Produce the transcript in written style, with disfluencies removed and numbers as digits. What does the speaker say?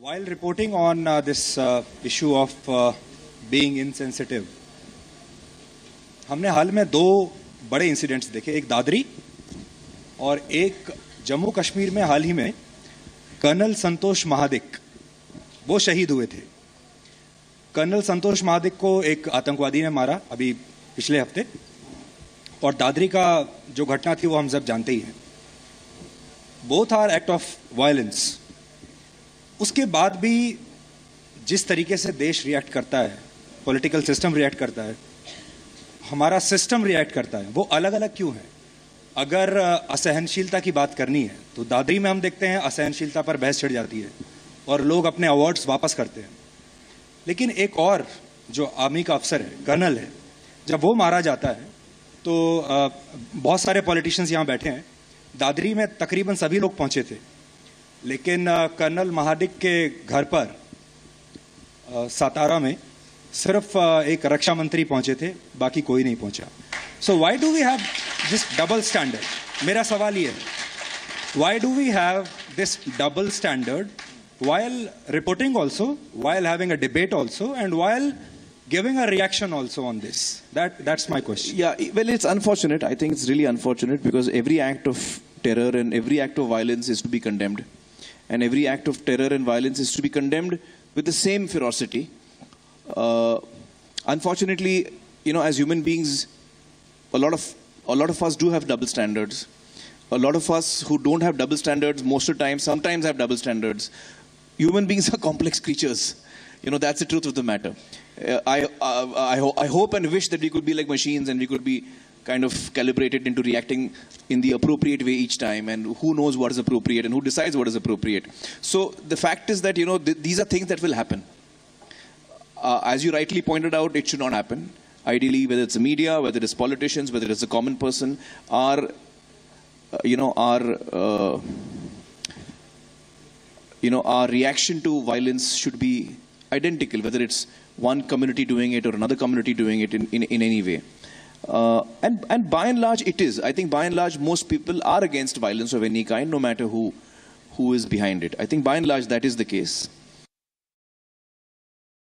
While reporting on this issue of being insensitive, हमने हाल में दो बड़े इंसिडेंट्स देखे, एक दादरी और एक जम्मू कश्मीर में हाल ही में कर्नल संतोष महादिक वो शहीद हुए थे। कर्नल संतोष महादिक को एक आतंकवादी ने मारा अभी पिछले हफ्ते, और दादरी का जो घटना थी वो हम सब जानते ही हैं। Both are act of violence. उसके बाद भी जिस तरीके से देश रिएक्ट करता है, पॉलिटिकल सिस्टम रिएक्ट करता है, हमारा सिस्टम रिएक्ट करता है, वो अलग अलग क्यों है? अगर असहनशीलता की बात करनी है तो दादरी में हम देखते हैं असहनशीलता पर बहस छिड़ जाती है और लोग अपने अवार्ड्स वापस करते हैं। लेकिन एक और जो आर्मी का अफसर है, कर्नल है, जब वो मारा जाता है तो बहुत सारे पॉलिटिशियंस यहाँ बैठे हैं। दादरी में तकरीबन सभी लोग पहुंचे थे, लेकिन कर्नल महादिक के घर पर सातारा में सिर्फ एक रक्षा मंत्री पहुंचे थे, बाकी कोई नहीं पहुंचा। So why do we have this double standard? मेरा सवाल ये है, why do we have this double standard while reporting also, while having a debate also, and while giving a reaction also on this? That's my question. Yeah, well, it's unfortunate. I think it's really unfortunate because every act of terror and every act of violence is to be condemned. And every act of terror and violence is to be condemned with the same ferocity. Unfortunately, you know, as human beings, a lot of us do have double standards. A lot of us who don't have double standards most of the time, sometimes have double standards. Human beings are complex creatures. You know, that's the truth of the matter. I hope and wish that we could be like machines and we could be kind of calibrated into reacting in the appropriate way each time, and who knows what is appropriate and who decides what is appropriate. So the fact is that, you know, these are things that will happen. As you rightly pointed out, it should not happen. Ideally, whether it's the media, whether it's politicians, whether it's a common person, our reaction to violence should be identical, whether it's one community doing it or another community doing it in any way. And by and large, it is. I think by and large, most people are against violence of any kind, no matter who is behind it. I think by and large, that is the case.